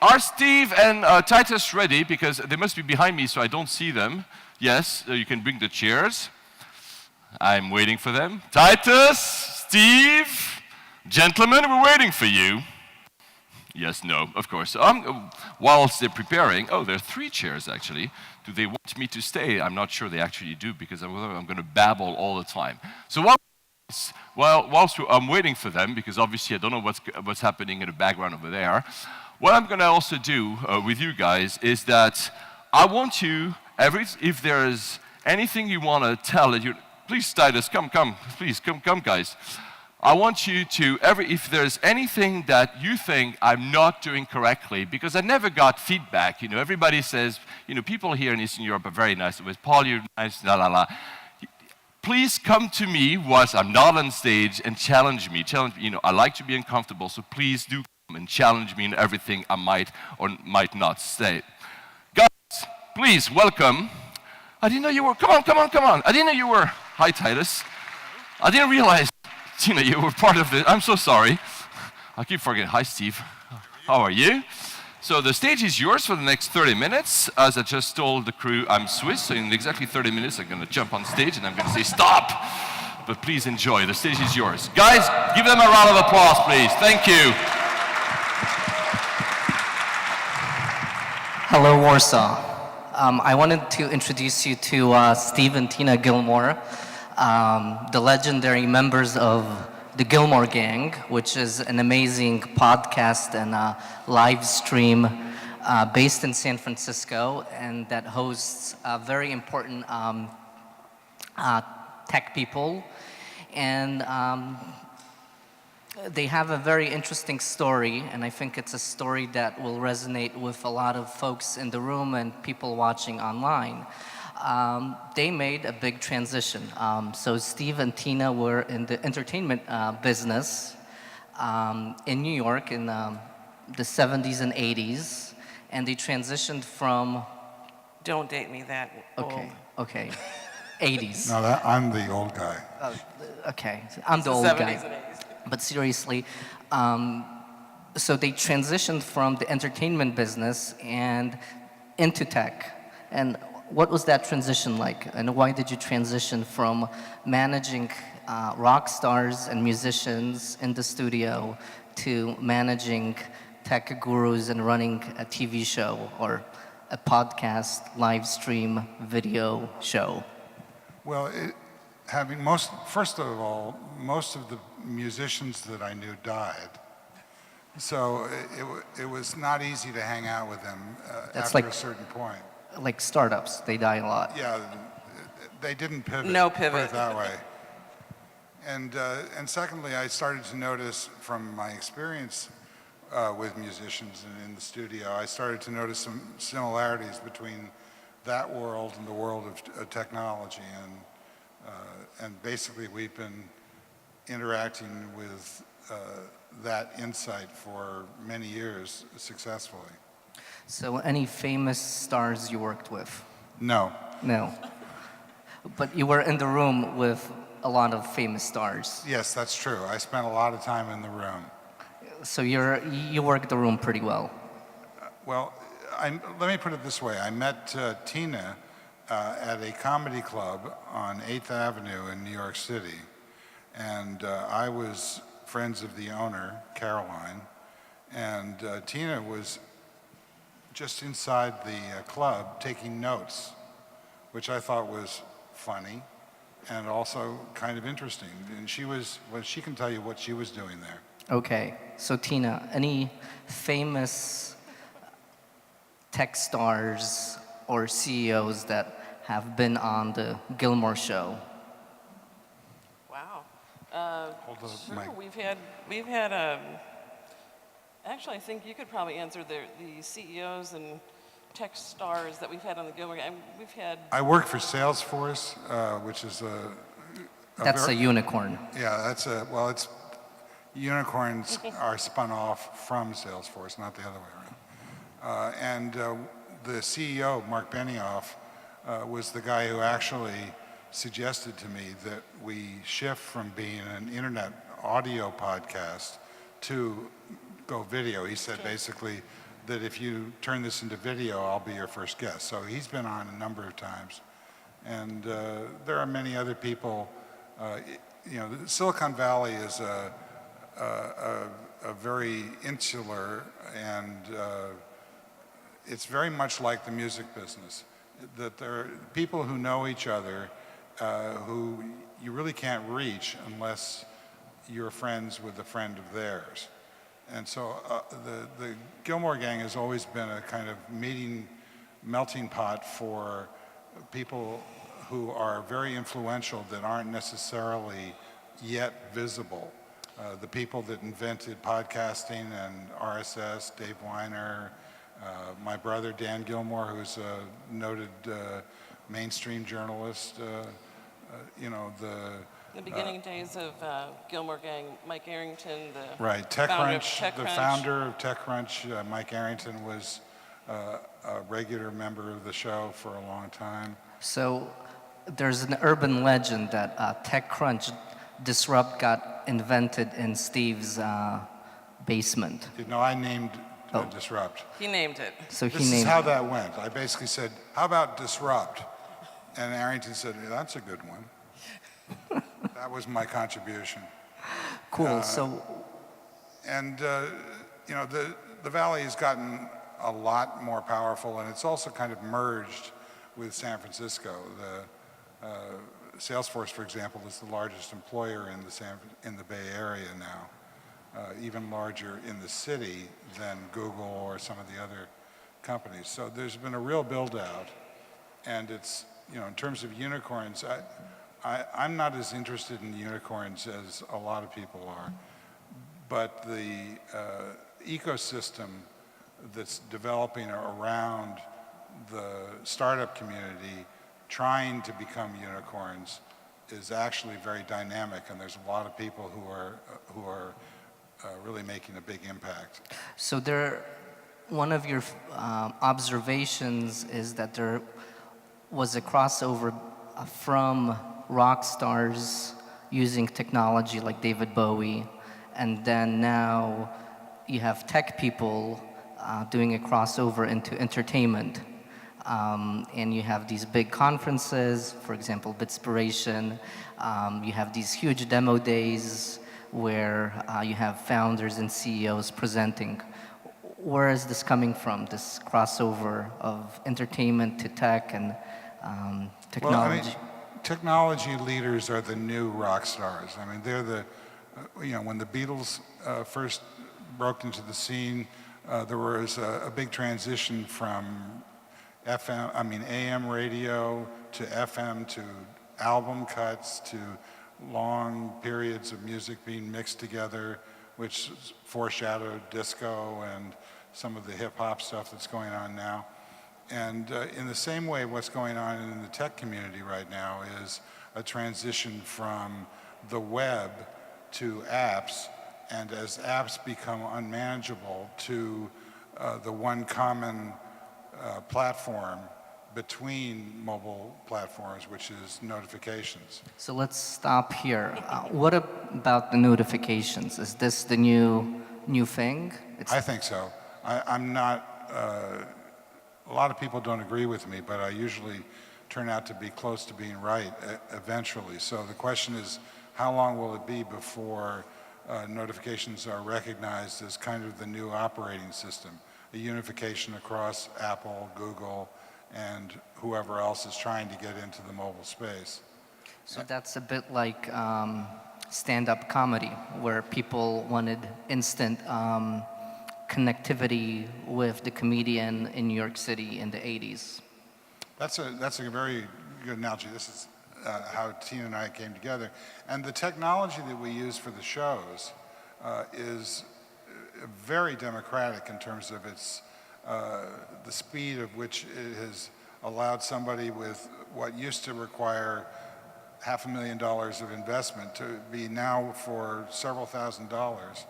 Are Steve and Tytus ready? Because they must be behind me, so I don't see them. Yes, you can bring the chairs. I'm waiting for them. Tytus, Steve, gentlemen, we're waiting for you. Yes, no, of course. Whilst they're preparing, there are 3 chairs actually. Do they want me to stay? I'm not sure they actually do, because I'm going to babble all the time. So whilst I'm waiting for them, because obviously I don't know what's happening in the background over there, what I'm going to also do with you guys is that I want you, if there's anything you want to tell, please, Tytus, come, guys. I want you to, if there's anything that you think I'm not doing correctly, because I never got feedback, everybody says, people here in Eastern Europe are very nice. With Paul, you're nice, la la la. Please come to me once I'm not on stage and challenge me. I like to be uncomfortable, so please do come and challenge me in everything I might or might not say. Guys, please welcome. I didn't know you were, come on. I didn't know you were, hi Tytus. I didn't realize, Tina, you were part of this. I'm so sorry. I keep forgetting. Hi, Steve. How are you? So the stage is yours for the next 30 minutes. As I just told the crew, I'm Swiss, so in exactly 30 minutes I'm going to jump on stage and I'm going to say, stop! But please enjoy. The stage is yours. Guys, give them a round of applause, please. Thank you. Hello, Warsaw. I wanted to introduce you to Steve and Tina Gillmor, the legendary members of the Gillmor Gang, which is an amazing podcast and live stream based in San Francisco, and that hosts very important tech people. And they have a very interesting story, and I think it's a story that will resonate with a lot of folks in the room and people watching online. They made a big transition. So Steve and Tina were in the entertainment business in New York in the 70s and 80s, and they transitioned from... Don't date me that old. Okay. 80s. No, I'm the old guy. Okay, I'm the old 70s guy. and 80s. But seriously, so they transitioned from the entertainment business and into tech. And what was that transition like? And why did you transition from managing rock stars and musicians in the studio to managing tech gurus and running a TV show or a podcast, live stream, video show? Well, first of all, most of the musicians that I knew died. So it was not easy to hang out with them after a certain point. Like startups, they die a lot. Yeah, they didn't pivot. No pivot. Put it that way. And secondly, I started to notice from my experience with musicians and in the studio, I started to notice some similarities between that world and the world of technology. And basically, we've been interacting with that insight for many years successfully. So any famous stars you worked with? No. No. But you were in the room with a lot of famous stars. Yes, that's true. I spent a lot of time in the room. So you worked the room pretty well. Well, let me put it this way. I met Tina at a comedy club on 8th Avenue in New York City. And I was friends of the owner, Caroline. And Tina was just inside the club taking notes, which I thought was funny and also kind of interesting. And she can tell you what she was doing there. Okay, so Tina, any famous tech stars or CEOs that have been on the Gillmor show? Wow. Sure, we've had actually, I think you could probably answer the CEOs and tech stars that we've had on the Gillmor. We've had... I work for Salesforce, which is That's a unicorn. Yeah, it's unicorns are spun off from Salesforce, not the other way around. And the CEO, Mark Benioff, was the guy who actually suggested to me that we shift from being an internet audio podcast to go video. He said basically that if you turn this into video, I'll be your first guest. So he's been on a number of times. And there are many other people. You know, Silicon Valley is a very insular, and it's very much like the music business. That there are people who know each other who you really can't reach unless you're friends with a friend of theirs. And so the Gillmor gang has always been a kind of melting pot for people who are very influential that aren't necessarily yet visible. The people that invented podcasting and RSS, Dave Weiner, my brother Dan Gillmor, who's a noted mainstream journalist, you know, the beginning days of Gillmor Gang, Mike Arrington, the right, founder of TechCrunch, the founder of TechCrunch, Mike Arrington, was a regular member of the show for a long time. So there's an urban legend that TechCrunch Disrupt got invented in Steve's basement. You know, I named Disrupt. He named it. So he This is named how it. that went. I basically said, how about Disrupt? And Arrington said, yeah, that's a good one. That was my contribution. Cool. So And, you know, the Valley has gotten a lot more powerful, and it's also kind of merged with San Francisco. Salesforce, for example, is the largest employer in the Bay Area now, even larger in the city than Google or some of the other companies. So there's been a real build-out, and it's, you know, in terms of unicorns, I'm not as interested in unicorns as a lot of people are, but the ecosystem that's developing around the startup community trying to become unicorns is actually very dynamic, and there's a lot of people who are really making a big impact. So one of your observations is that there was a crossover from rock stars using technology like David Bowie, and then now you have tech people doing a crossover into entertainment. And you have these big conferences, for example, Bitspiration. You have these huge demo days where you have founders and CEOs presenting. Where is this coming from, this crossover of entertainment to tech and technology? Well, I mean, technology leaders are the new rock stars. I mean, they're the, you know, when the Beatles first broke into the scene, there was a big transition from AM radio to FM to album cuts to long periods of music being mixed together, which foreshadowed disco and some of the hip hop stuff that's going on now. And in the same way, what's going on in the tech community right now is a transition from the web to apps, and as apps become unmanageable, to the one common platform between mobile platforms, which is notifications. So let's stop here. What about the notifications? Is this the new thing? I think so. I'm not, a lot of people don't agree with me, but I usually turn out to be close to being right eventually. So the question is, how long will it be before notifications are recognized as kind of the new operating system? A unification across Apple, Google, and whoever else is trying to get into the mobile space. So that's a bit like stand-up comedy, where people wanted instant connectivity with the comedian in New York City in the 80s. That's a very good analogy. This is how Tina and I came together. And the technology that we use for the shows is very democratic in terms of its the speed of which it has allowed somebody with what used to require $500,000 of investment to be now for several $1,000s,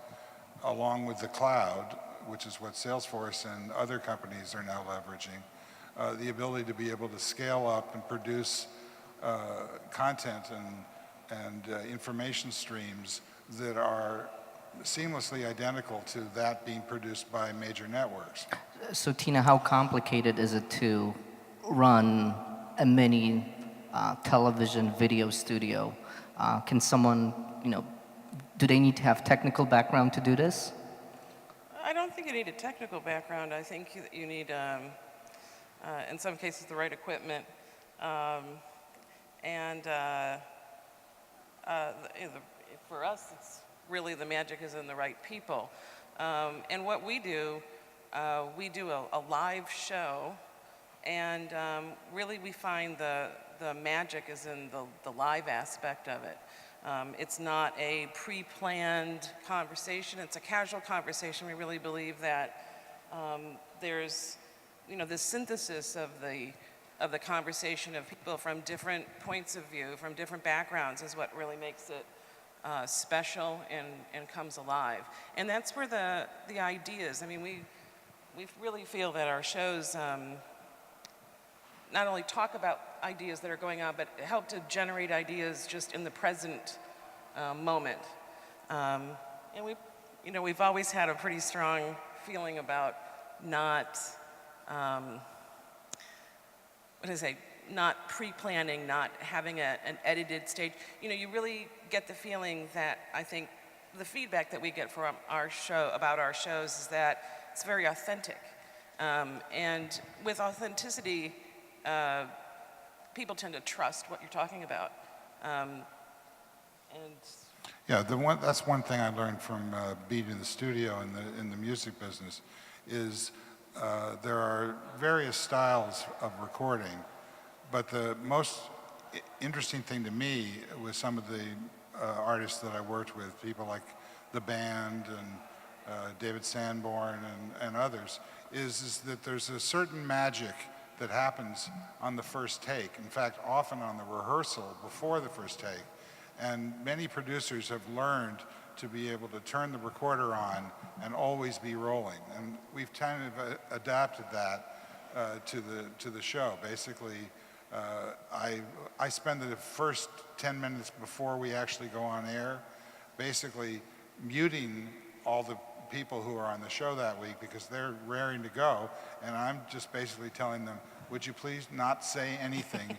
along with the cloud, which is what Salesforce and other companies are now leveraging, the ability to be able to scale up and produce content and information streams that are seamlessly identical to that being produced by major networks. So Tina, how complicated is it to run a mini television video studio? Can someone, do they need to have technical background to do this? I don't think you need a technical background. I think you need, in some cases, the right equipment. For us, it's really the magic is in the right people. And what we do a live show, and really we find the magic is in the live aspect of it. It's not a pre-planned conversation, it's a casual conversation. We really believe that there's, this synthesis of the conversation of people from different points of view, from different backgrounds is what really makes it special and comes alive. And that's where the ideas, I mean, we really feel that our shows not only talk about ideas that are going on, but help to generate ideas just in the present moment. And we've always had a pretty strong feeling about not, not pre-planning, not having an edited stage. You really get the feeling that I think the feedback that we get from our show, about our shows, is that it's very authentic. And with authenticity, people tend to trust what you're talking about. Yeah, that's one thing I learned from being in the studio in the music business is there are various styles of recording, but the most interesting thing to me with some of the artists that I worked with, people like the band and David Sanborn and others, is that there's a certain magic that happens on the first take. In fact, often on the rehearsal before the first take. And many producers have learned to be able to turn the recorder on and always be rolling. And we've kind of adapted that to the show. Basically, I spend the first 10 minutes before we actually go on air, basically muting all the people who are on the show that week because they're raring to go, and I'm just basically telling them, would you please not say anything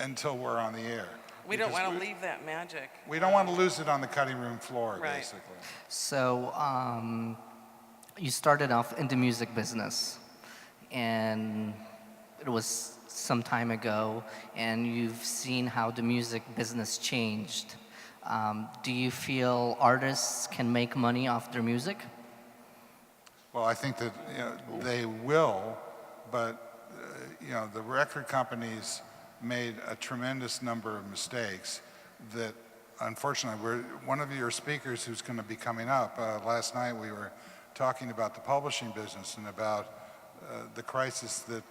until we're on the air? We don't want to leave that magic. We don't want to lose it on the cutting room floor, right. Basically. So you started off in the music business, and it was some time ago, and you've seen how the music business changed. Do you feel artists can make money off their music? Well, I think that they will, but the record companies made a tremendous number of mistakes that, unfortunately, one of your speakers who's going to be coming up, last night we were talking about the publishing business and about the crisis that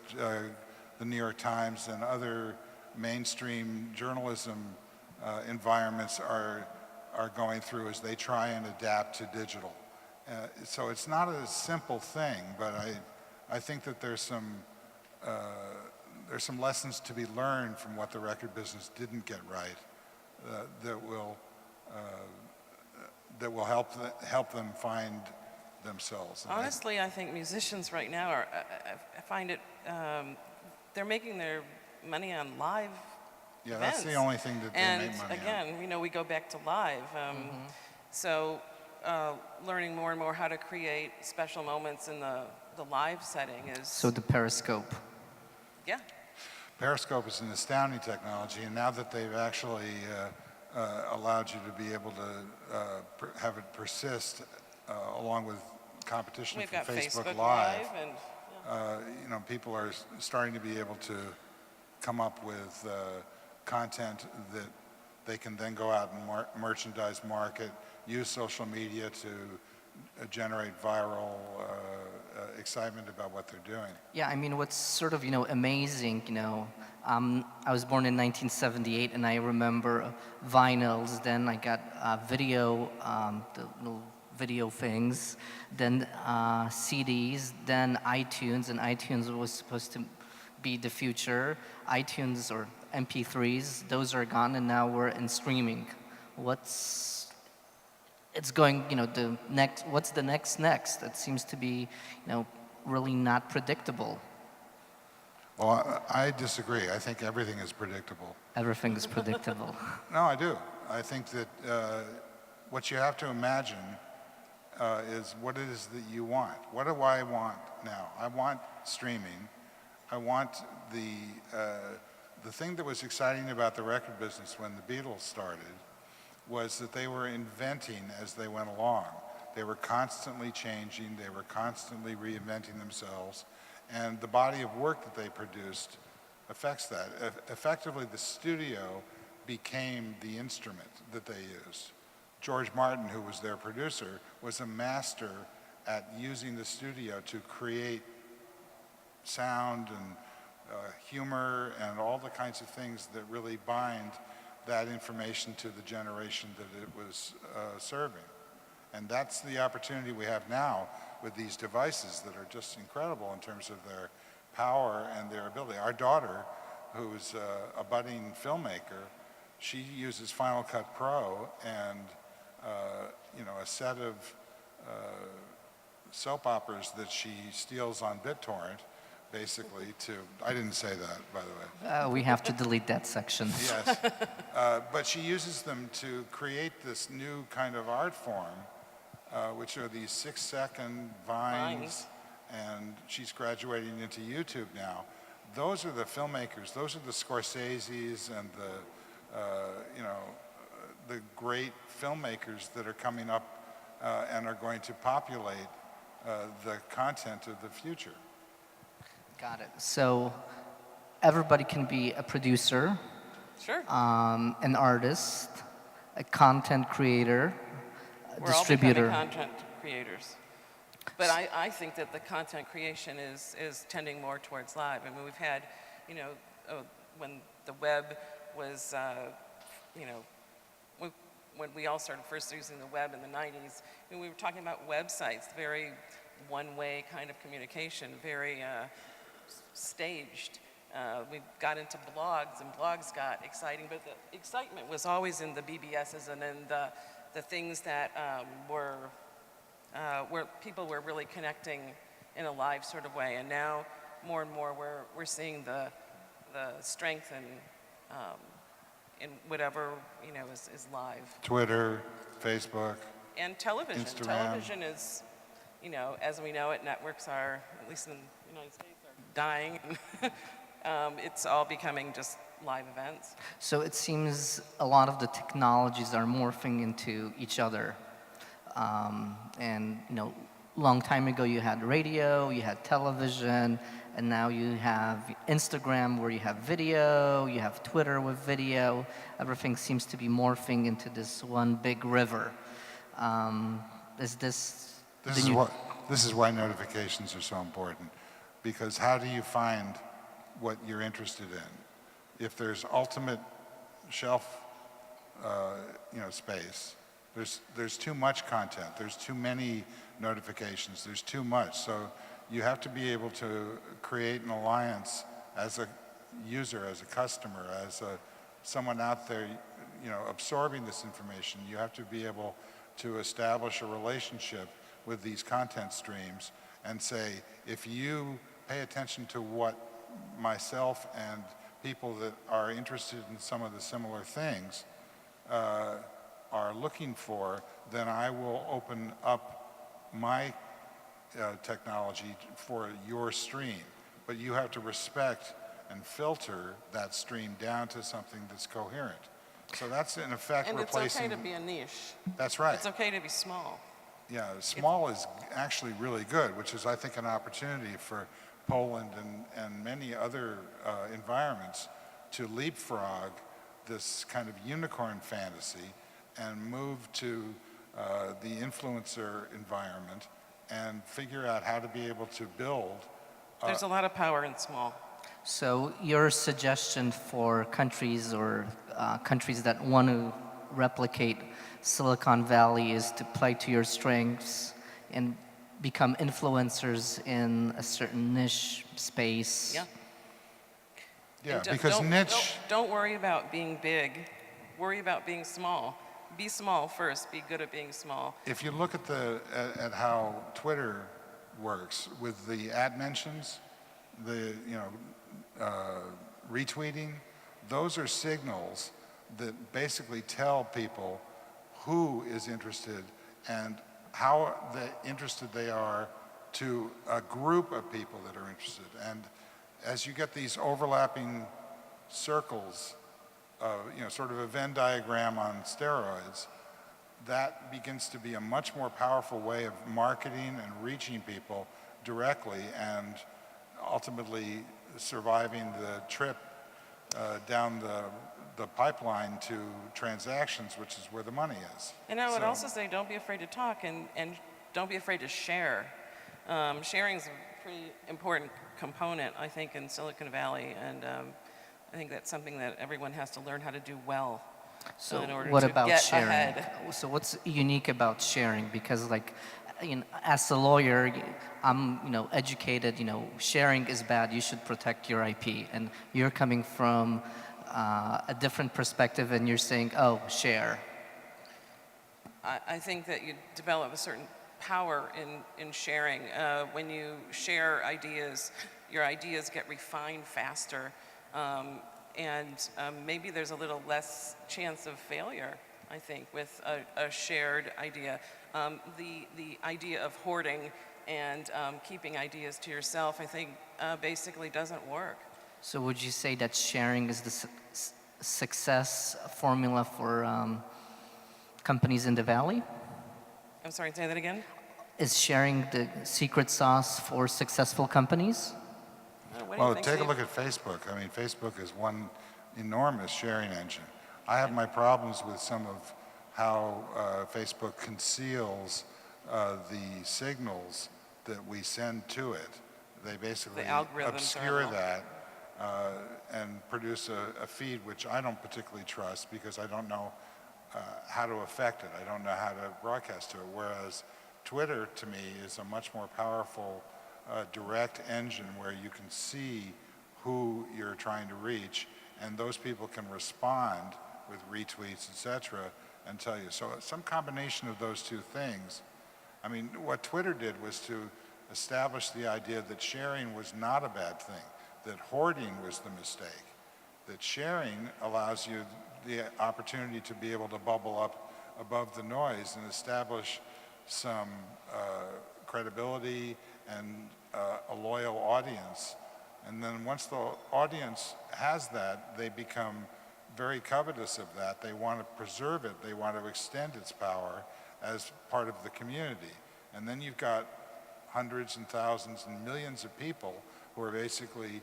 the New York Times and other mainstream journalism environments are going through as they try and adapt to digital. So it's not a simple thing, but I think that there's some lessons to be learned from what the record business didn't get right that will help them find themselves. And honestly, I think musicians right now I find it, they're making their money on live yeah, events. that's the only thing that they make money on. And again, we go back to live. So learning more and more how to create special moments in the live setting is... So the Periscope. Yeah. Periscope is an astounding technology, and now that they've actually allowed you to be able to have it persist along with competition We've from got Facebook Live and people are starting to be able to come up with content that they can then go out and merchandise, market, use social media to generate viral excitement about what they're doing. Yeah, I mean, what's sort of, amazing, I was born in 1978, and I remember vinyls, then I got video, the little video things, then CDs, then iTunes, and iTunes was supposed to be the future. iTunes or MP3s, those are gone, and now we're in streaming. it's going, the next, what's the next? It seems to be, really not predictable. Well, I disagree. I think everything is predictable. Everything is predictable. No, I do. I think that what you have to imagine is what it is that you want. What do I want now? I want streaming. I want the thing that was exciting about the record business when the Beatles started was that they were inventing as they went along. They were constantly changing, they were constantly reinventing themselves, and the body of work that they produced affects that. Effectively, the studio became the instrument that they used. George Martin, who was their producer, was a master at using the studio to create sound and humor and all the kinds of things that really bind that information to the generation that it was serving. And that's the opportunity we have now with these devices that are just incredible in terms of their power and their ability. Our daughter, who's a budding filmmaker, she uses Final Cut Pro and a set of soap operas that she steals on BitTorrent, basically I didn't say that, by the way. We have to delete that section. Yes. But she uses them to create this new kind of art form, which are these 6-second vines, and she's graduating into YouTube now. Those are the filmmakers, those are the Scorseses and the great filmmakers that are coming up and are going to populate the content of the future. Got it. So everybody can be a producer, Sure. an artist, a content creator, a We're distributor. all becoming content creators. But I think that the content creation is tending more towards live. I mean, we've had, when the web was, when we all started first using the web in the 90s, we were talking about websites, very one-way kind of communication, very staged. We got into blogs, and blogs got exciting, but the excitement was always in the BBSs and in the things that where people were really connecting in a live sort of way. And now, more and more, we're seeing the strength in whatever is live. Twitter, Facebook, And television. Instagram. Television is, as we know it, networks are, at least in the United States, are dying. It's all becoming just live events. So it seems a lot of the technologies are morphing into each other. And, long time ago you had radio, you had television, and now you have Instagram where you have video, you have Twitter with video. Everything seems to be morphing into this one big river. Is this... This is why notifications are so important, because how do you find what you're interested in? If there's ultimate shelf, space, there's too much content, there's too many notifications, there's too much. So you have to be able to create an alliance as a user, as a customer, as someone out there, absorbing this information. You have to be able to establish a relationship with these content streams and say, if you pay attention to what myself and people that are interested in some of the similar things are looking for, then I will open up my technology for your stream. But you have to respect and filter that stream down to something that's coherent. So that's in effect And replacing... it's okay to be a niche. That's right. It's okay to be small. Yeah, small is actually really good, which is, I think, an opportunity for Poland and many other environments to leapfrog this kind of unicorn fantasy and move to the influencer environment and figure out how to be able to build. There's a lot of power in small. So your suggestion for countries or countries that want to replicate Silicon Valley is to play to your strengths and become influencers in a certain niche space. Yeah. Yeah, And because niche... Don't worry about being big. Worry about being small. be small first, be good at being small. If you look at how Twitter works with the ad mentions, the retweeting, those are signals that basically tell people who is interested and how interested they are to a group of people that are interested. And as you get these overlapping circles, sort of a Venn diagram on steroids, that begins to be a much more powerful way of marketing and reaching people directly and ultimately surviving the trip down the pipeline to transactions, which is where the money is. And I would also say, don't be afraid to talk and don't be afraid to share. Sharing is a pretty important component, I think, in Silicon Valley, and I think that's something that everyone has to learn how to do well. So in order what to about get sharing? ahead. So what's unique about sharing? Because as a lawyer, I'm educated. Sharing is bad. You should protect your IP. And you're coming from a different perspective, and you're saying, "Oh, share." I think that you develop a certain power in sharing. When you share ideas, your ideas get refined faster. And maybe there's a little less chance of failure, I think, with a shared idea. The idea of hoarding and keeping ideas to yourself, I think, basically doesn't work. So would you say that sharing is the success formula for companies in the Valley? I'm sorry, say that again? Is sharing the secret sauce for successful companies? What do you Well, think, take a Steve? look at Facebook. I mean, Facebook is one enormous sharing engine. I have my problems with some of how Facebook conceals the signals that we send to it. They basically The algorithms are obscure wrong. that and produce a feed which I don't particularly trust because I don't know how to affect it. I don't know how to broadcast to it. Whereas Twitter, to me, is a much more powerful direct engine where you can see who you're trying to reach, and those people can respond with retweets, etc., and tell you. So some combination of those two things. I mean, what Twitter did was to establish the idea that sharing was not a bad thing, that hoarding was the mistake, that sharing allows you the opportunity to be able to bubble up above the noise and establish some credibility and a loyal audience. And then once the audience has that, they become very covetous of that. They want to preserve it. They want to extend its power as part of the community. And then you've got hundreds and thousands and millions of people who are basically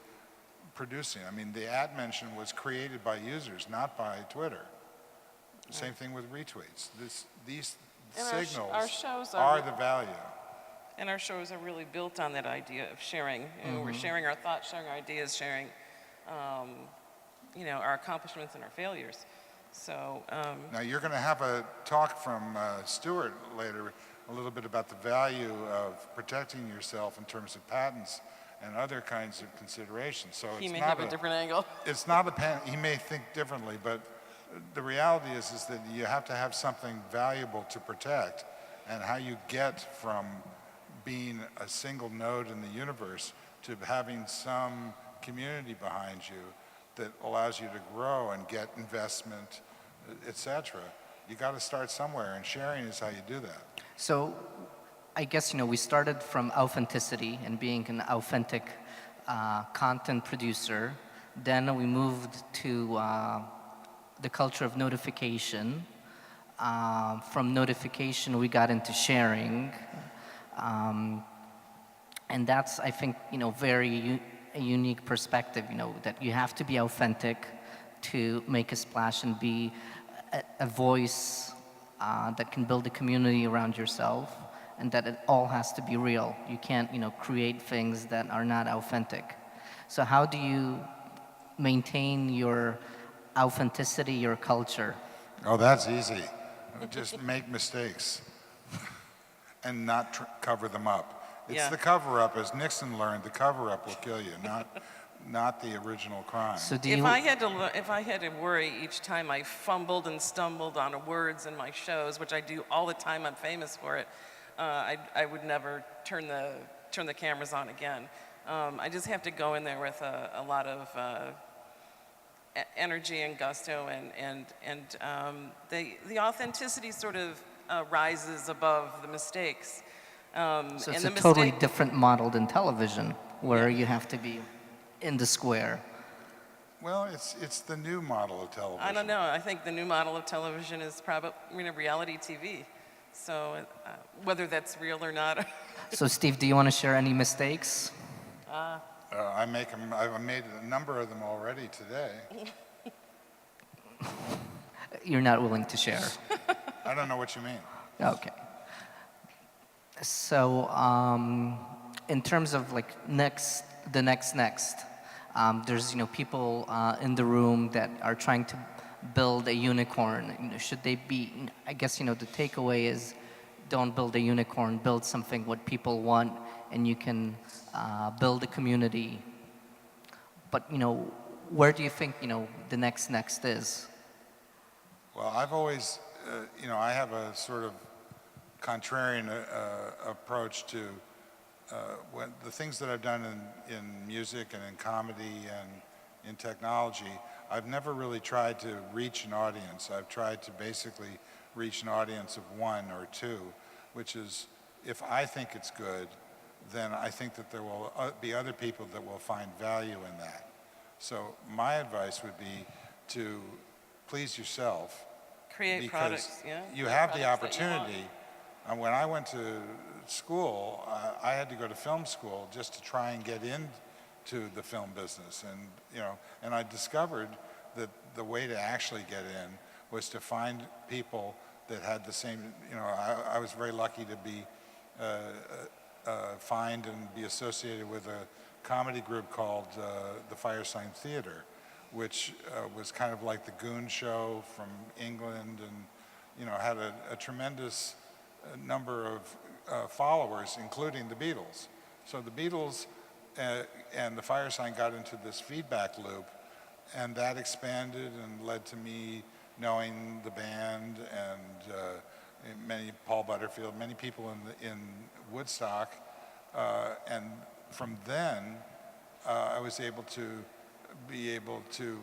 producing. I mean, the ad mention was created by users, not by Twitter. Same thing with retweets. These And signals our shows are are- the value. And our shows are really built on that idea of sharing. We're sharing our thoughts, sharing our ideas, sharing, our accomplishments and our failures. So, Now, you're going to have a talk from Stuart later, a little bit about the value of protecting yourself in terms of patents and other kinds of considerations. So he it's may not have a different angle. It's not a pen. He may think differently, but the reality is that you have to have something valuable to protect, and how you get from being a single node in the universe to having some community behind you that allows you to grow and get investment, etc. You got to start somewhere, and sharing is how you do that. So I guess, we started from authenticity and being an authentic content producer. Then we moved to the culture of notification. From notification, we got into sharing. And that's, I think, very a unique perspective, that you have to be authentic to make a splash and be a voice that can build a community around yourself, and that it all has to be real. You can't, create things that are not authentic. So how do you maintain your authenticity, your culture? Oh, that's easy. Just make mistakes and not cover them up. It's Yeah. the cover-up, as Nixon learned, the cover-up will kill you, not the original crime. So do If you, if I had to worry each time I fumbled and stumbled on words in my shows, which I do all the time, I'm famous for it, I would never turn the cameras on again. I just have to go in there with a lot of energy and gusto, and the authenticity sort of rises above the mistakes. so it's and a the totally mistake- different model than television, where you have to be in the square. Well, it's the new model of television. I don't know. I think the new model of television is probably reality TV. So whether that's real or not. So Steve, do you want to share any mistakes? I make them. I've made a number of them already today. You're not willing to share. I don't know what you mean. Okay. So, in terms of like the next, there's people in the room that are trying to build a unicorn. Should they be? I guess the takeaway is, don't build a unicorn. Build something what people want, and you can build a community. But where do you think the next is? Well, I've always, I have a sort of contrarian approach to when the things that I've done in music and in comedy and in technology. I've never really tried to reach an audience. I've tried to basically reach an audience of one or two, which is, if I think it's good, then I think that there will be other people that will find value in that. So my advice would be to please yourself. Create because products, yeah. you Create have the products that you want. opportunity. And when I went to school, I had to go to film school just to try and get into the film business. And I discovered that the way to actually get in was to find people that had the same, I was very lucky to be find and be associated with a comedy group called the Firesign Theater, which was kind of like the Goon Show from England, and had a tremendous number of followers, including the Beatles. So the Beatles and the Firesign got into this feedback loop, and that expanded and led to me knowing the band and Paul Butterfield, many people in Woodstock, and from then I was able to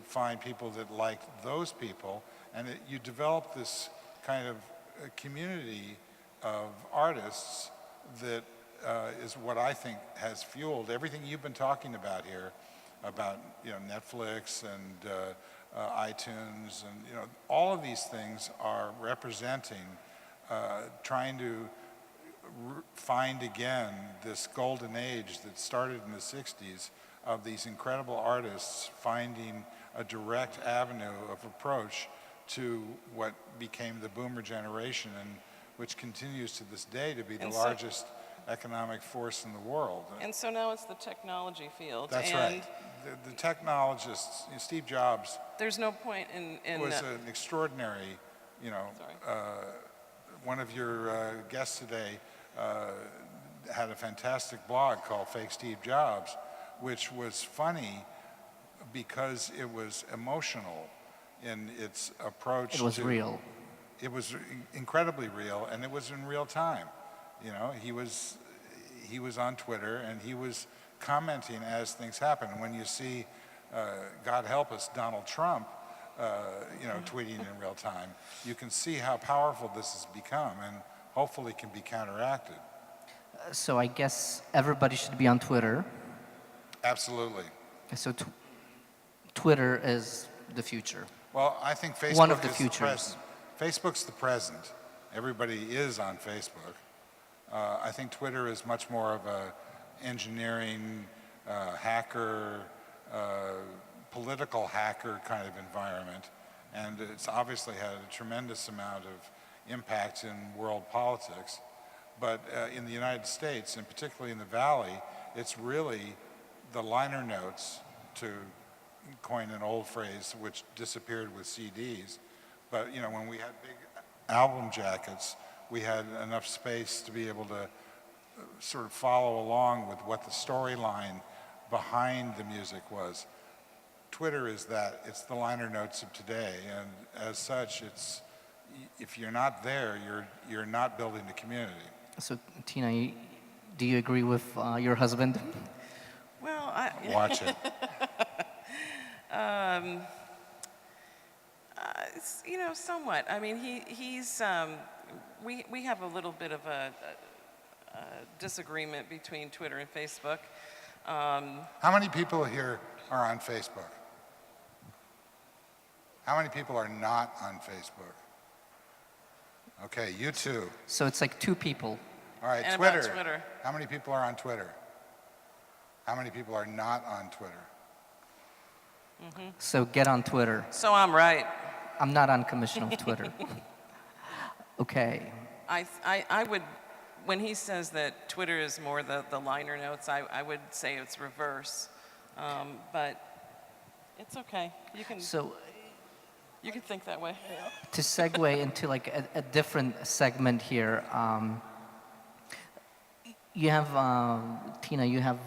find people that liked those people, and you develop this kind of community of artists that is what I think has fueled everything you've been talking about here, about Netflix and iTunes, and all of these things are representing, trying to find again this golden age that started in the 60s of these incredible artists finding a direct avenue of approach to what became the boomer generation, and which continues to this day to be the largest economic force in the world. And so now it's the technology field. That's right. The technologists, Steve Jobs, There's no point in was an extraordinary, one of your guests today had a fantastic blog called Fake Steve Jobs, which was funny because it was emotional in its approach. It was real. It was incredibly real, and it was in real time. He was on Twitter, and he was commenting as things happen. When you see, God help us, Donald Trump, tweeting in real time, you can see how powerful this has become, and hopefully can be counteracted. So I guess everybody should be on Twitter. Absolutely. So Twitter is the future. Well, I think Facebook One of the is futures. the present. Facebook's the present. Everybody is on Facebook. I think Twitter is much more of a engineering, hacker, political hacker kind of environment. And it's obviously had a tremendous amount of impact in world politics. But in the United States, and particularly in the Valley, it's really the liner notes, to coin an old phrase which disappeared with CDs. But when we had big album jackets, we had enough space to be able to sort of follow along with what the storyline behind the music was. Twitter is that, it's the liner notes of today, and as such, if you're not there, you're not building the community. So, Tina, do you agree with your husband? Well, Watch it. somewhat. I mean, he's, we have a little bit of a disagreement between Twitter and Facebook. How many people here are on Facebook? How many people are not on Facebook? Okay, you two. So it's like 2 people. All right, And Twitter. about Twitter. How many people are on Twitter? How many people are not on Twitter? So get on Twitter. So I'm right. I'm not on commission of Twitter. Okay. I would, when he says that Twitter is more the liner notes, I would say it's reverse. But it's okay. So You can think that way. to segue into like a different segment here, you have, Tina, you have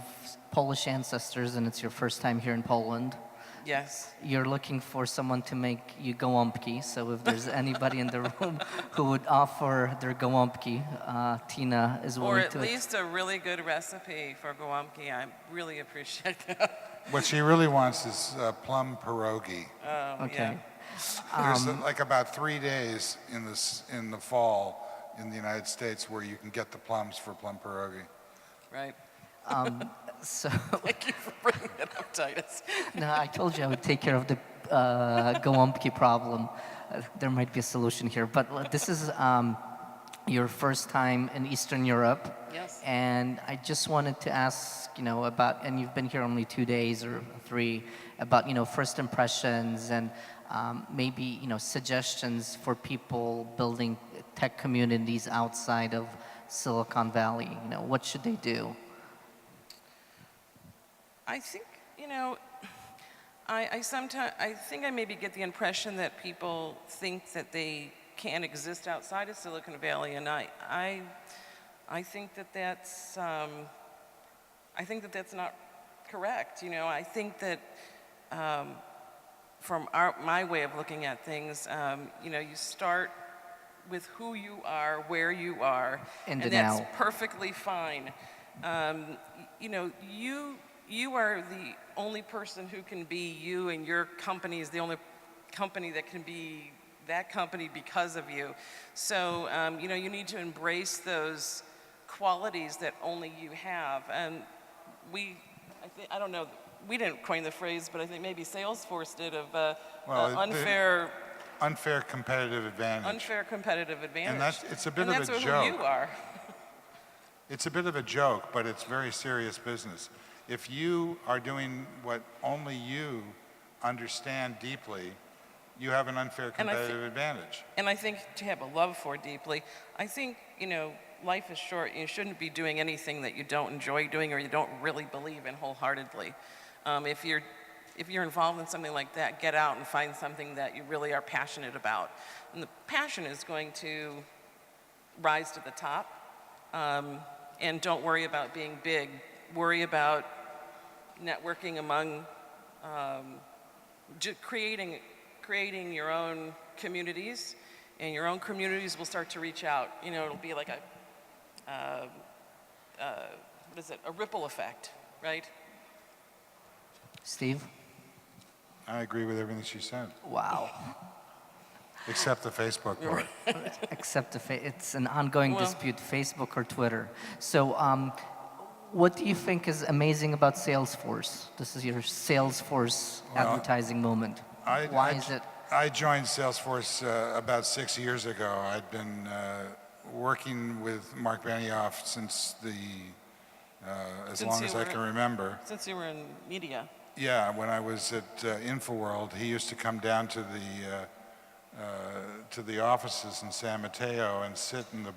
Polish ancestors and it's your first time here in Poland. Yes. You're looking for someone to make you gołąbki, so if there's anybody in the room who would offer their gołąbki, Tina is Or willing at to. least a really good recipe for gołąbki. I really appreciate that. What she really wants is plum pierogi. Okay. There's like about 3 days in the fall in the United States where you can get the plums for plum pierogi. Right. So Thank you for bringing it up, Tytus. no, I told you I would take care of the gołąbki problem. There might be a solution here, but this is your first time in Eastern Europe. Yes. And I just wanted to ask, about, and you've been here only 2 days or 3, about, first impressions and maybe, suggestions for people building tech communities outside of Silicon Valley. What should they do? I think, I think I maybe get the impression that people think that they can't exist outside of Silicon Valley, and I think that that's not correct. I think that from my way of looking at things, you start with who you are, where you are, And that's now. perfectly fine. You are the only person who can be you, and your company is the only company that can be that company because of you. So, you need to embrace those qualities that only you have. And I don't know, we didn't coin the phrase, but I think maybe Salesforce did, of Unfair competitive advantage. unfair competitive advantage. And it's a bit and of that's a who joke. you are. It's a bit of a joke, but it's very serious business. If you are doing what only you understand deeply, you have an unfair competitive advantage. And I think to have a love for deeply, I think, life is short. You shouldn't be doing anything that you don't enjoy doing or you don't really believe in wholeheartedly. If you're involved in something like that, get out and find something that you really are passionate about. And the passion is going to rise to the top. And don't worry about being big. Worry about networking among, creating your own communities, and your own communities will start to reach out. It'll be like a ripple effect, right? Steve? I agree with everything she said, Wow. except the Facebook part. Except it's an ongoing dispute, Facebook or Twitter. So what do you think is amazing about Salesforce? This is your Salesforce advertising moment. Why is it? I joined Salesforce about 6 years ago. I'd been working with Mark Benioff since as long as I can remember. Since you were in media. Yeah, when I was at InfoWorld, he used to come down to the offices in San Mateo and sit in the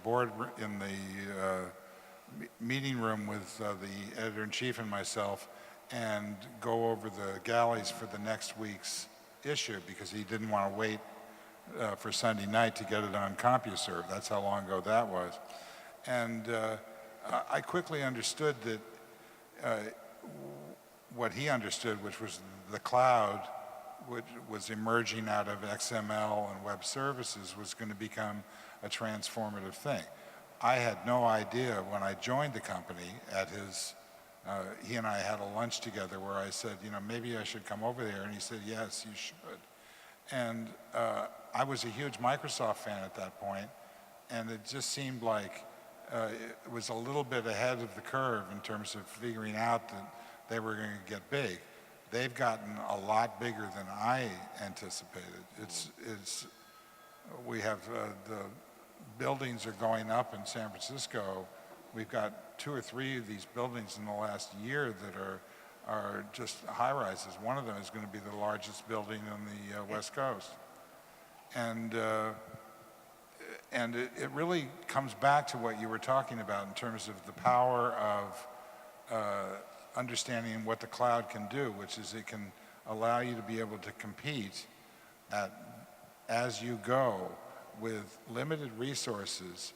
meeting room with the editor-in-chief and myself and go over the galleys for the next week's issue because he didn't want to wait for Sunday night to get it on CompuServe. That's how long ago that was. And I quickly understood that what he understood, which was the cloud, which was emerging out of XML and web services, was going to become a transformative thing. I had no idea when I joined the company at his, he and I had a lunch together where I said, you know, maybe I should come over there. And he said, yes, you should. And I was a huge Microsoft fan at that point, and it just seemed like it was a little bit ahead of the curve in terms of figuring out that they were going to get big. They've gotten a lot bigger than I anticipated. We have the buildings are going up in San Francisco. We've got 2 or 3 of these buildings in the last year that are just high-rises. One of them is going to be the largest building on the West Coast. And it really comes back to what you were talking about in terms of the power of understanding what the cloud can do, which is it can allow you to be able to compete as you go with limited resources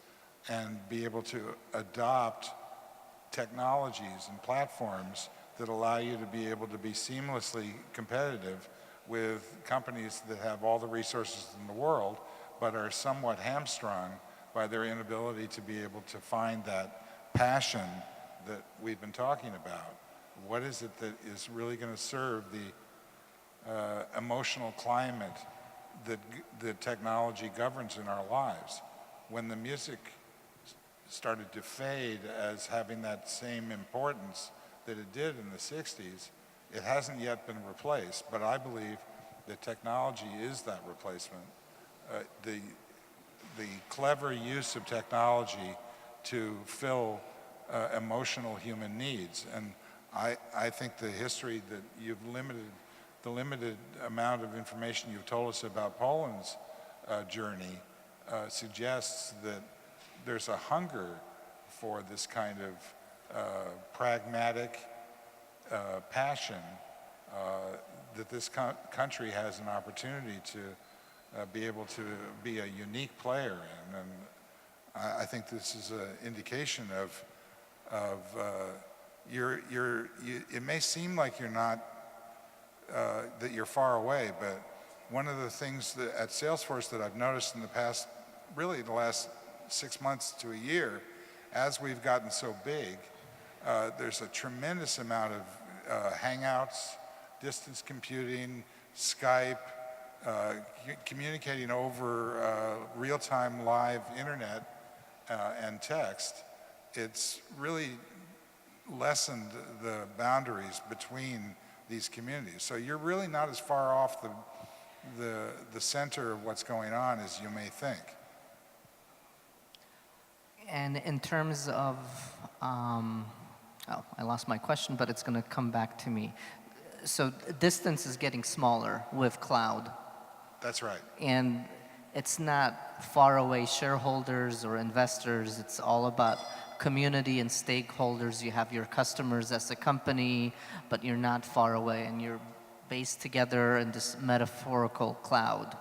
and be able to adopt technologies and platforms that allow you to be able to be seamlessly competitive with companies that have all the resources in the world but are somewhat hamstrung by their inability to be able to find that passion that we've been talking about. What is it that is really going to serve the emotional climate that the technology governs in our lives? When the music started to fade as having that same importance that it did in the 60s, it hasn't yet been replaced, but I believe that technology is that replacement. The clever use of technology to fill emotional human needs. And I think the history that the limited amount of information you've told us about Poland's journey suggests that there's a hunger for this kind of pragmatic passion that this country has an opportunity to be able to be a unique player in. And I think this is an indication of it may seem like you're not, that you're far away, but one of the things that at Salesforce that I've noticed in the past, really the last 6 months to a year, as we've gotten so big, there's a tremendous amount of Hangouts, distance computing, Skype, communicating over real-time live internet and text. It's really lessened the boundaries between these communities. So you're really not as far off the center of what's going on as you may think. And in terms of, I lost my question, but it's going to come back to me. So distance is getting smaller with cloud. That's right. And it's not far away shareholders or investors. It's all about community and stakeholders. You have your customers as a company, but you're not far away, and you're based together in this metaphorical cloud.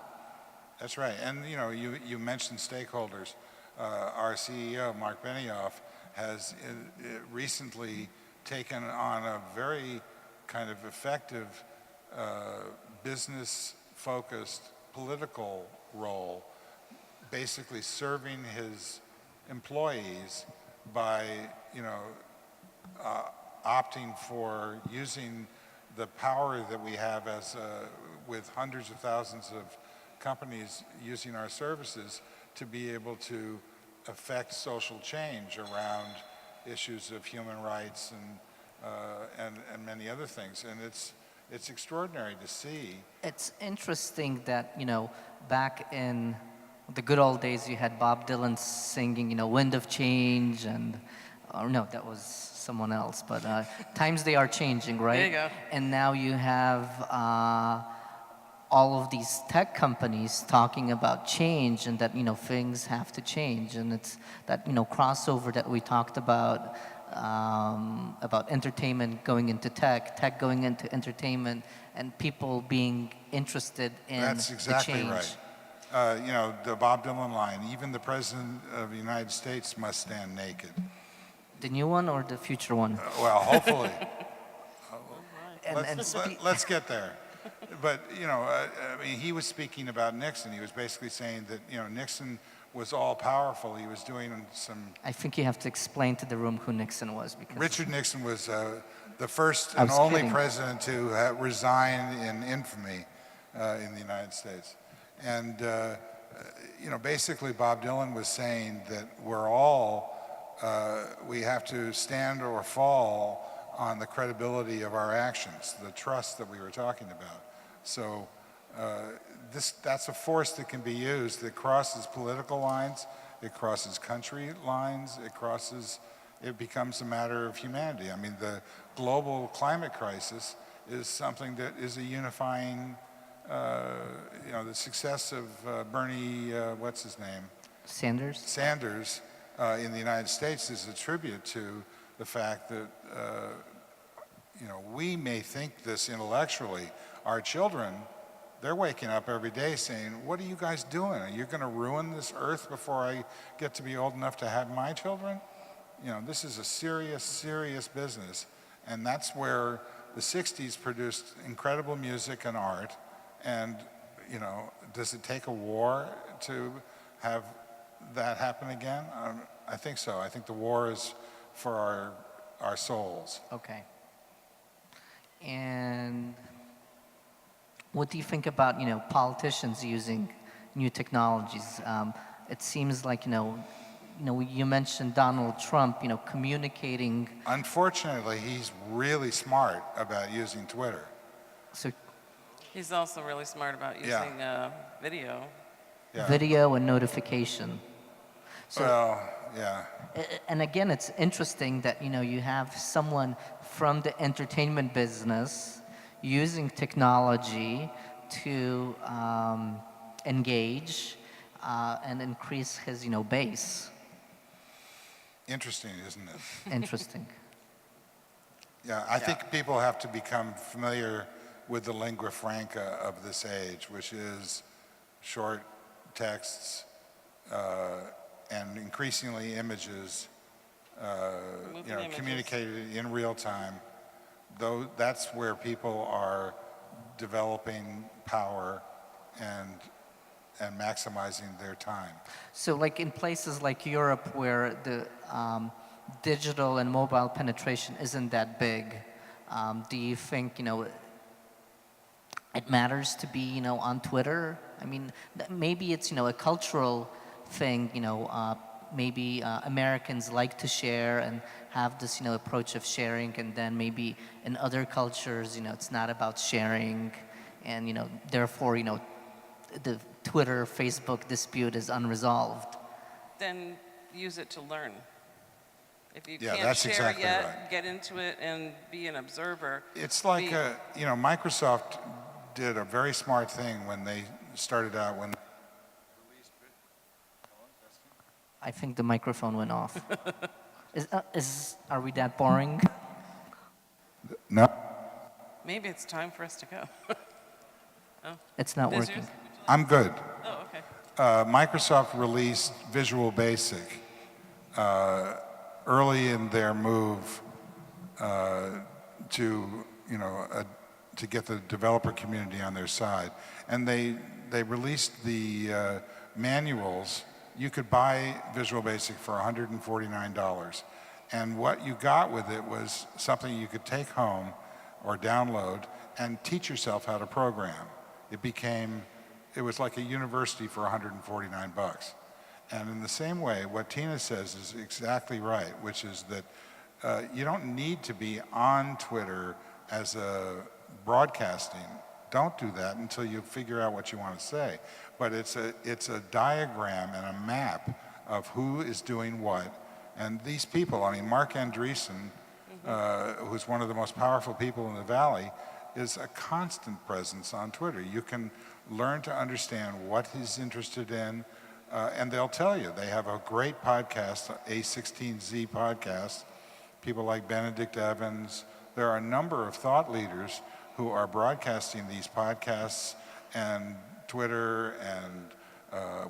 That's right. And you know, you mentioned stakeholders. Our CEO, Mark Benioff, has recently taken on a very kind of effective business-focused political role, basically serving his employees by, you know, opting for using the power that we have as with hundreds of thousands of companies using our services to be able to affect social change around issues of human rights and many other things. And it's extraordinary to see. It's interesting that, you know, back in the good old days, you had Bob Dylan singing, you know, Wind of Change, and, no, that was someone else, but times they are changing, right? There you go. And now you have all of these tech companies talking about change and that, you know, things have to change. And it's that, you know, crossover that we talked about entertainment going into tech, tech going into entertainment, and people being interested in That's exactly the change. right. You know, the Bob Dylan line, even the President of the United States must stand naked. The new one or the future one? Well, hopefully. let's get there. But, you know, I mean, he was speaking about Nixon. He was basically saying that, you know, Nixon was all powerful. He was doing some... I think you have to explain to the room who Nixon was, because... Richard Nixon was the first I and was only kidding. president to resign in infamy in the United States. And, you know, basically Bob Dylan was saying that we're all, we have to stand or fall on the credibility of our actions, the trust that we were talking about. So that's a force that can be used that crosses political lines, it crosses country lines, it becomes a matter of humanity. I mean, the global climate crisis is something that is a unifying, you know, the success of Bernie, what's his name? Sanders in the United States is a tribute to the fact that, you know, we may think this intellectually. Our children, they're waking up every day saying, what are you guys doing? Are you going to ruin this earth before I get to be old enough to have my children? You know, this is a serious, serious business. And that's where the 60s produced incredible music and art. And, you know, does it take a war to have that happen again? I think so. I think the war is for our souls. Okay. And what do you think about, you know, politicians using new technologies? It seems like, you mentioned Donald Trump, you know, communicating. Unfortunately, he's really smart about using Twitter. So He's also really smart about using video. Yeah. Video and notification. So, Well, yeah. And again, it's interesting that, you know, you have someone from the entertainment business using technology to engage and increase his, you know, base. Interesting, isn't it? Interesting. Yeah, I think people have to become familiar with the lingua franca of this age, which is short texts and increasingly images, you know, communicated in real time. Though that's where people are developing power and maximizing their time. So like in places like Europe where the digital and mobile penetration isn't that big, do you think, you know, it matters to be, you know, on Twitter? I mean, maybe it's, you know, a cultural thing, you know, maybe Americans like to share and have this, you know, approach of sharing, and then maybe in other cultures, you know, it's not about sharing, and, you know, therefore, you know, the Twitter, Facebook dispute is unresolved. Then use it to learn. If you Yeah, can't that's share exactly yet, right. get into it and be an observer. It's like, you know, Microsoft did a very smart thing when they started out when... I think the microphone went off. Are we that boring? No. Maybe it's time for us to go. It's not Is working. yours? I'm good. Oh, okay. Microsoft released Visual Basic early in their move to, you know, to get the developer community on their side. And they released the manuals. You could buy Visual Basic for $149. And what you got with it was something you could take home or download and teach yourself how to program. It was like a university for $149. And in the same way, what Tina says is exactly right, which is that you don't need to be on Twitter as a broadcasting. Don't do that until you figure out what you want to say. But it's a diagram and a map of who is doing what. And these people, I mean, Mark Andreessen, who's one of the most powerful people in the Valley, is a constant presence on Twitter. You can learn to understand what he's interested in, and they'll tell you. They have a great podcast, A16Z podcast, people like Benedict Evans. There are a number of thought leaders who are broadcasting these podcasts and Twitter and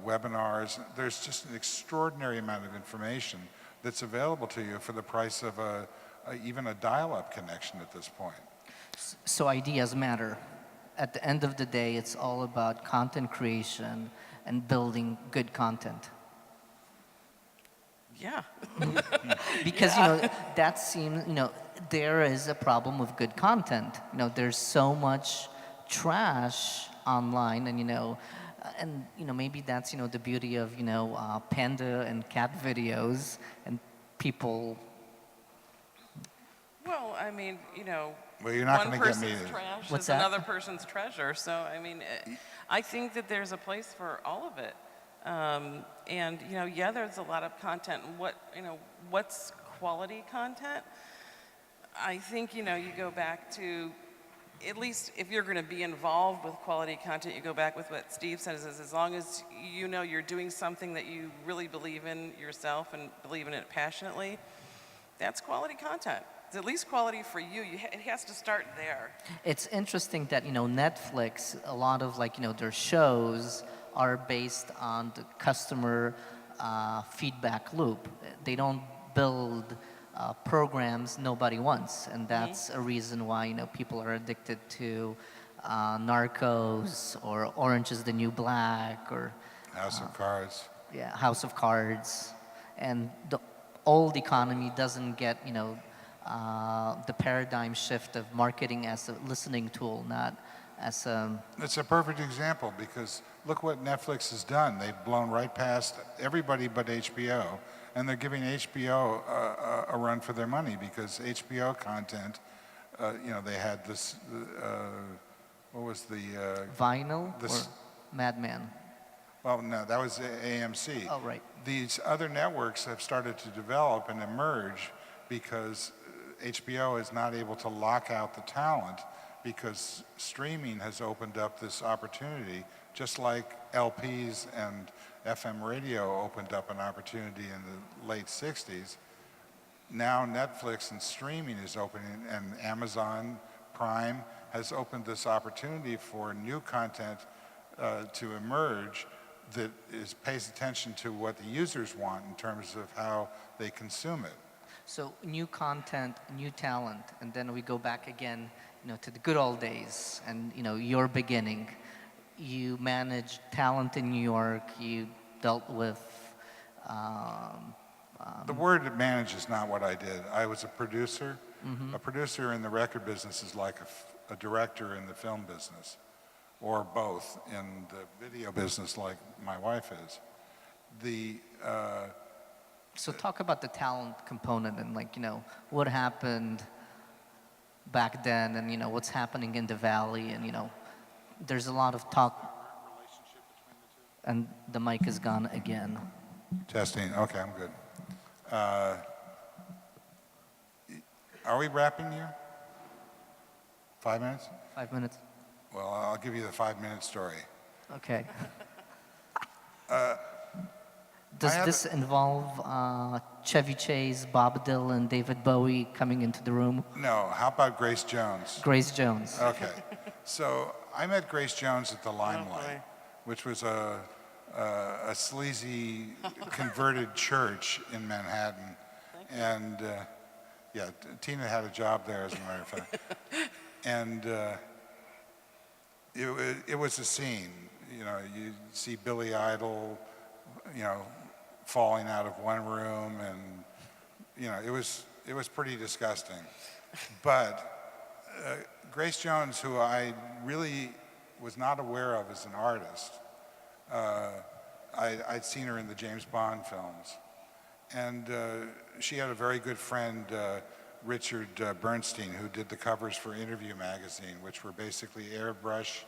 webinars. There's just an extraordinary amount of information that's available to you for the price of even a dial-up connection at this point. So ideas matter. At the end of the day, it's all about content creation and building good content. Yeah. Because you know that seems, you know, there is a problem with good content. You know, there's so much trash online, and you know maybe that's, you know, the beauty of, you know, panda and cat videos, and people. Well, I mean, you know, Well, you're not one going to get me person's to. trash What's is that? another person's treasure. So, I mean, I think that there's a place for all of it. And, you know, yeah, there's a lot of content. What's quality content? I think, you know, you go back to, at least if you're going to be involved with quality content, you go back with what Steve says, is as long as you know you're doing something that you really believe in yourself and believe in it passionately, that's quality content. It's at least quality for you. It has to start there. It's interesting that, you know, Netflix, a lot of, like, you know, their shows are based on the customer feedback loop. They don't build programs nobody wants, and that's a reason why, you know, people are addicted to Narcos or Orange is the New Black or House of Cards. yeah, House of Cards, and the old economy doesn't get, you know, the paradigm shift of marketing as a listening tool, not as a. It's a perfect example because look what Netflix has done. They've blown right past everybody but HBO, and they're giving HBO a run for their money because HBO content, you know, they had this, what was the... Vinyl this- or Madman? Well, no, that was AMC. Oh, right. These other networks have started to develop and emerge because HBO is not able to lock out the talent because streaming has opened up this opportunity, just like LPs and FM radio opened up an opportunity in the late 60s. Now Netflix and streaming is opening, and Amazon Prime has opened this opportunity for new content to emerge that pays attention to what the users want in terms of how they consume it. So new content, new talent, and then we go back again, you know, to the good old days, and you know, your beginning. You managed talent in New York. You dealt with. The word manage is not what I did. I was a producer. A producer in the record business is like a director in the film business, or both in the video business, like my wife is. So talk about the talent component and, like, you know, what happened back then, and you know what's happening in the valley, and you know, there's a lot of talk. And the mic is gone again. Testing. Okay, I'm good. Are we wrapping here? 5 minutes? 5 minutes. Well, I'll give you the 5-minute story. Okay. I Does have this involve Chevy Chase, Bob Dylan, David Bowie coming into the room? No, how about Grace Jones? Grace Jones. Okay. So I met Grace Jones at the Limelight, which was a sleazy converted church in Manhattan. And yeah, Tina had a job there, as a matter of fact. And it was a scene. You know, you see Billy Idol, you know, falling out of one room, and you know, it was pretty disgusting. But Grace Jones, who I really was not aware of as an artist, I'd seen her in the James Bond films, and she had a very good friend, Richard Bernstein, who did the covers for Interview magazine, which were basically airbrush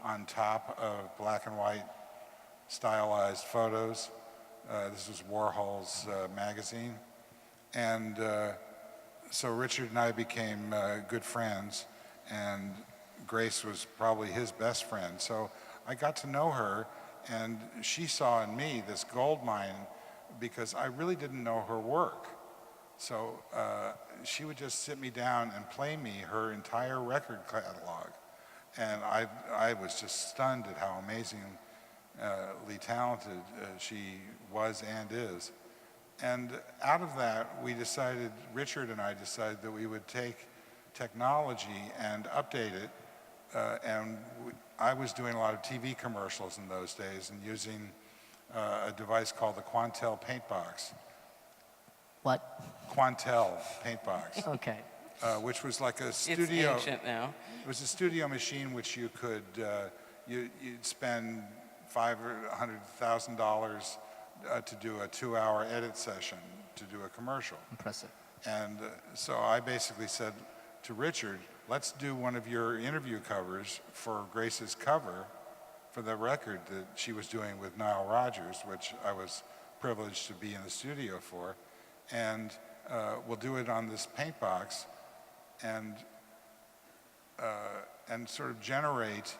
on top of black and white stylized photos. This was Warhol's magazine. And so Richard and I became good friends, and Grace was probably his best friend. So I got to know her, and she saw in me this gold mine because I really didn't know her work. So she would just sit me down and play me her entire record catalog. And I was just stunned at how amazingly talented she was and is. And out of that, Richard and I decided that we would take technology and update it. I was doing a lot of TV commercials in those days and using a device called the Quantel paint box. What? Quantel paint box. Okay. Which was like a studio. It's ancient now. It was a studio machine which you could, you'd spend $500,000 or $100,000 to do a 2-hour edit session to do a commercial. Impressive. And so I basically said to Richard, let's do one of your interview covers for Grace's cover for the record that she was doing with Nile Rodgers, which I was privileged to be in the studio for. And we'll do it on this paint box and sort of generate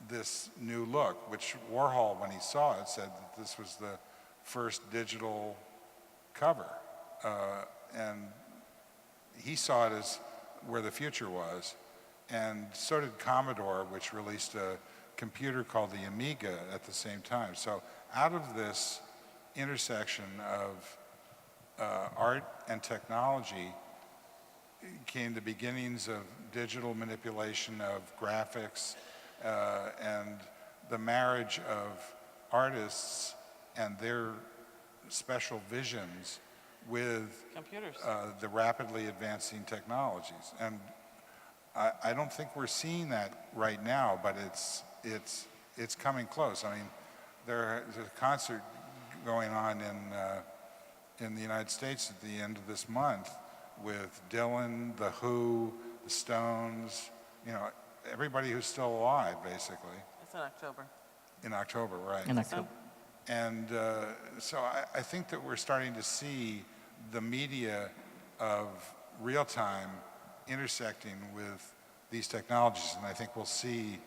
this new look, which Warhol, when he saw it, said that this was the first digital cover. And he saw it as where the future was. And so did Commodore, which released a computer called the Amiga at the same time. So out of this intersection of art and technology came the beginnings of digital manipulation of graphics and the marriage of artists and their special visions with Computers. The rapidly advancing technologies. And I don't think we're seeing that right now, but it's coming close. I mean, there's a concert going on in the United States at the end of this month with Dylan, The Who, The Stones, everybody who's still alive, basically. It's in October. In October, right. In October. And so I think that we're starting to see the media of real time intersecting with these technologies, and I think we'll see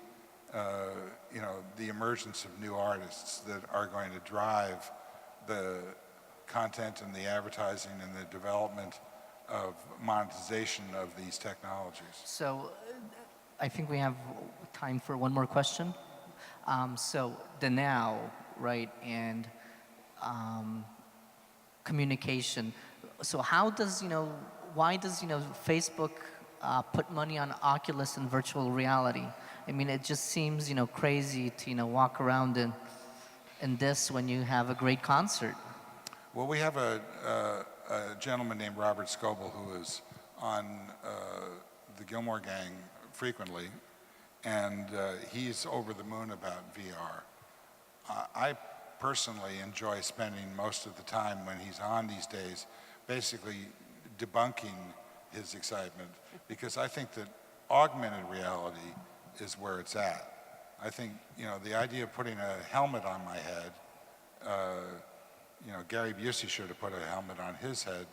the emergence of new artists that are going to drive the content and the advertising and the development of monetization of these technologies. So I think we have time for one more question. So the now, right, and communication. So how does, why does, Facebook put money on Oculus and virtual reality? I mean, it just seems, crazy to, walk around in this when you have a great concert. Well, we have a gentleman named Robert Scoble who is on the Gillmor gang frequently, and he's over the moon about VR. I personally enjoy spending most of the time when he's on these days basically debunking his excitement, because I think that augmented reality is where it's at. I think, the idea of putting a helmet on my head, Gary Busey should have put a helmet on his head.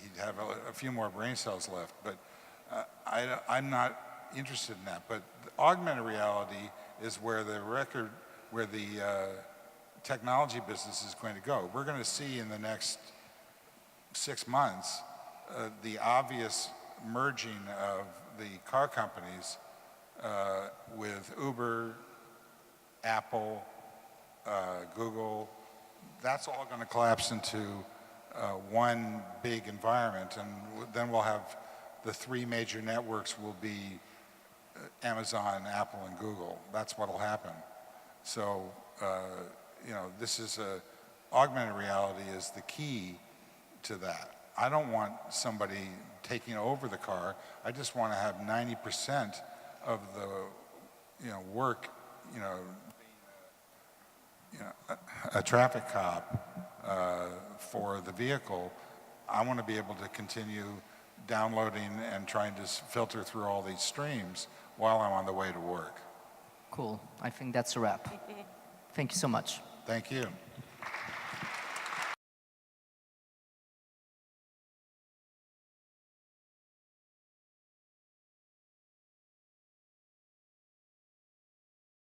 He'd have a few more brain cells left, but I'm not interested in that. But augmented reality is where the technology business is going to go. We're going to see in the next 6 months the obvious merging of the car companies with Uber, Apple, Google. That's all going to collapse into one big environment, and then we'll have the 3 major networks will be Amazon, Apple, and Google. That's what will happen. So, this is augmented reality is the key to that. I don't want somebody taking over the car. I just want to have 90% of the, work, a traffic cop for the vehicle. I want to be able to continue downloading and trying to filter through all these streams while I'm on the way to work. Cool. I think that's a wrap. Thank you so much. Thank you.